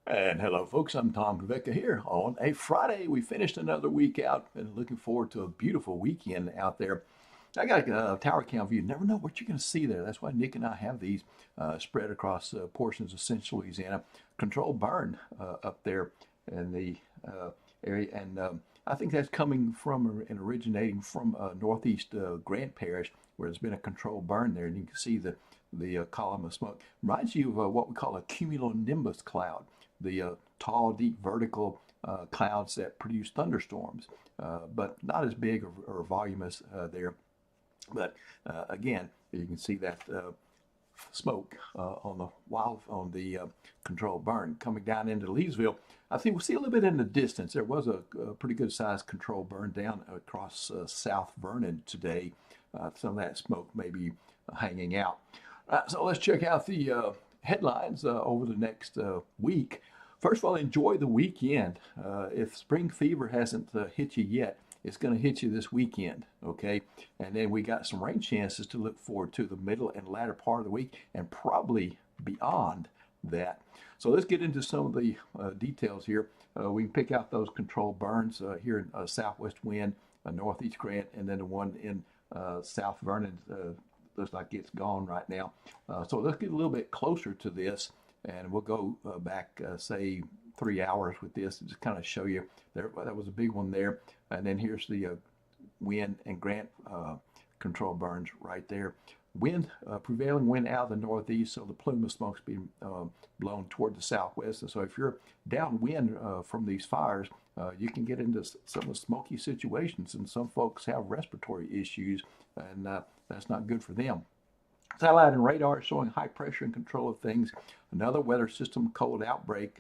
And hello, folks. I'm Tom Kveka here on a Friday. We finished another week out and looking forward to a beautiful weekend out there. I got a tower cam view. Never know what you're going to see there. That's why Nick and I have these spread across portions of central Louisiana. Controlled burn up there in the area. And I think that's coming from and originating from northeast Grant Parish, where there's been a controlled burn there. And you can see the column of smoke. Reminds you of what we call a cumulonimbus cloud, the tall, deep, vertical clouds that produce thunderstorms, but not as big or voluminous there. But again, you can see that smoke on the controlled burn coming down into Leesville. I think we'll see a little bit in the distance. There was a pretty good sized controlled burn down across South Vernon today. Some of that smoke may be hanging out. So let's check out the headlines over the next week. First of all, enjoy the weekend. If spring fever hasn't hit you yet, it's going to hit you this weekend, okay? And then we got some rain chances to look forward to the middle and latter part of the week and probably beyond that. So let's get into some of the details here. We can pick out those controlled burns here in southwest wind, northeast Grant, and then the one in South Vernon looks like it's gone right now. So let's get a little bit closer to this, and we'll go back, say, 3 hours with this to just kind of show you. That was a big one there. And then here's the wind and Grant control burns right there. Prevailing wind out of the northeast, so the plume of smoke's being blown toward the southwest. And so if you're downwind from these fires, you can get into some of the smoky situations, and some folks have respiratory issues, and that's not good for them. Satellite and radar showing high pressure and control of things. Another weather system cold outbreak,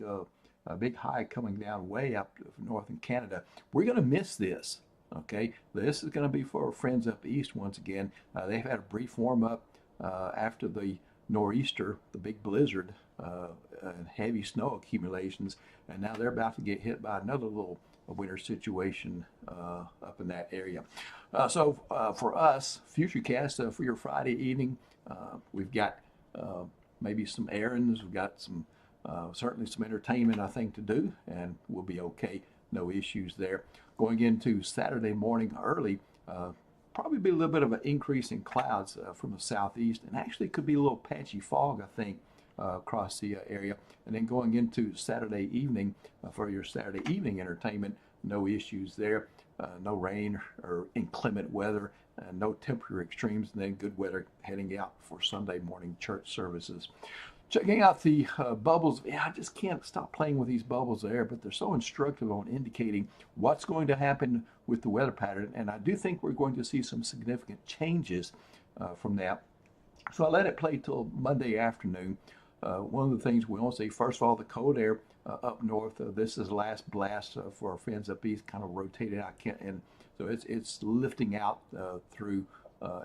a big high coming down way up north in Canada. We're going to miss this. Okay, this is going to be for our friends up east once again. They've had a brief warm up after the nor'easter, the big blizzard, and heavy snow accumulations, and now they're about to get hit by another little winter situation up in that area. So for us, Futurecast for your Friday evening, we've got maybe some errands, we've got some certainly some entertainment, I think, to do, and we'll be okay. No issues there. Going into Saturday morning early, probably be a little bit of an increase in clouds from the southeast, and actually could be a little patchy fog, I think, across the area. And then going into Saturday evening for your Saturday evening entertainment, no issues there. No rain or inclement weather, and no temperature extremes, and then good weather heading out for Sunday morning church services. Checking out the bubbles, yeah, I just can't stop playing with these bubbles there, but they're so instructive on indicating what's going to happen with the weather pattern, and I do think we're going to see some significant changes from that. So I let it play till Monday afternoon. One of the things we want to see, first of all, the cold air up north. This is the last blast for our friends up east, kind of rotated out, and so it's lifting out through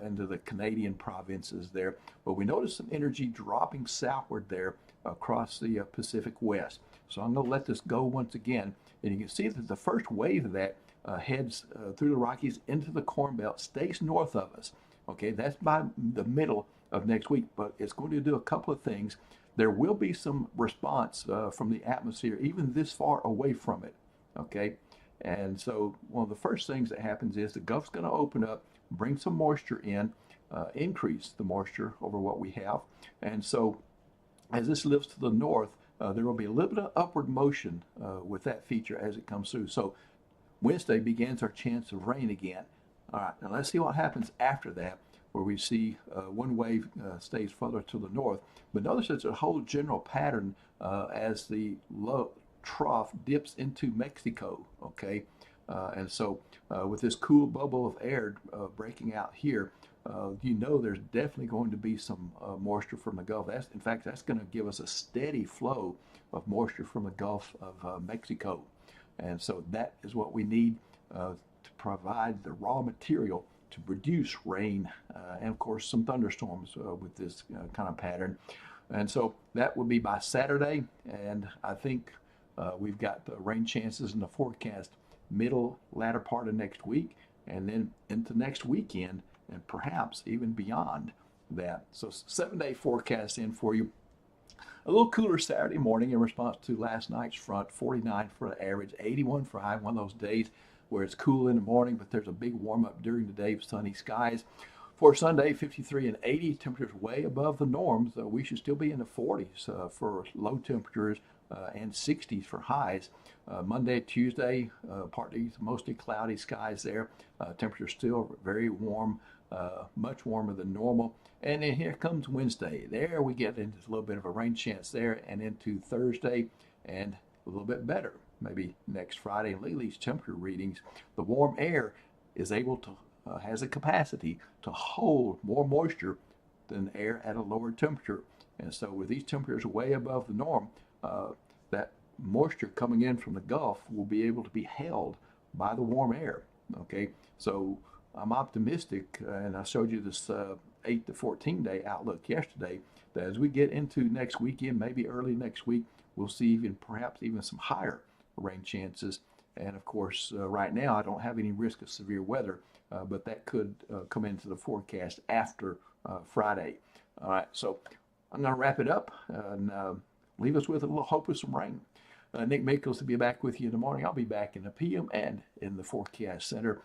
into the Canadian provinces there. But we notice some energy dropping southward there across the Pacific West. So I'm going to let this go once again, and you can see that the first wave of that heads through the Rockies into the Corn Belt, stays north of us. Okay, that's by the middle of next week, but it's going to do a couple of things. There will be some response from the atmosphere even this far away from it. Okay, and so one of the first things that happens is the Gulf's going to open up, bring some moisture in, increase the moisture over what we have. And so as this lifts to the north, there will be a little bit of upward motion with that feature as it comes through. So Wednesday begins our chance of rain again. All right, now let's see what happens after that, where we see one wave stays further to the north. But notice it's a whole general pattern as the low trough dips into Mexico, okay? And so with this cool bubble of air breaking out here, you know there's definitely going to be some moisture from the Gulf. In fact, that's going to give us a steady flow of moisture from the Gulf of Mexico. And so that is what we need to provide the raw material to produce rain and, of course, some thunderstorms with this kind of pattern. And so that would be by Saturday. And I think we've got the rain chances in the forecast middle, latter part of next week, and then into next weekend, and perhaps even beyond that. So 7-day forecast in for you. A little cooler Saturday morning in response to last night's front, 49 for the average, 81 for high, one of those days where it's cool in the morning, but there's a big warm up during the day, sunny skies. For Sunday, 53 and 80, temperatures way above the norms. We should still be in the 40s for low temperatures and 60s for highs. Monday, Tuesday, partly mostly cloudy skies there. Temperatures still very warm, much warmer than normal. And then here comes Wednesday. There we get into a little bit of a rain chance there, and into Thursday, and a little bit better maybe next Friday. And look at these temperature readings. The warm air is able to has a capacity to hold more moisture than air at a lower temperature. And so with these temperatures way above the norm, that moisture coming in from the Gulf will be able to be held by the warm air. Okay, so I'm optimistic, and I showed you this 8 to 14 day outlook yesterday, that as we get into next weekend, maybe early next week, we'll see perhaps even some higher rain chances. And of course, right now I don't have any risk of severe weather, but that could come into the forecast after Friday. All right, so I'm going to wrap it up and leave us with a little hope of some rain. Nick Mickles will be back with you in the morning. I'll be back in the PM and in the Forecast Center.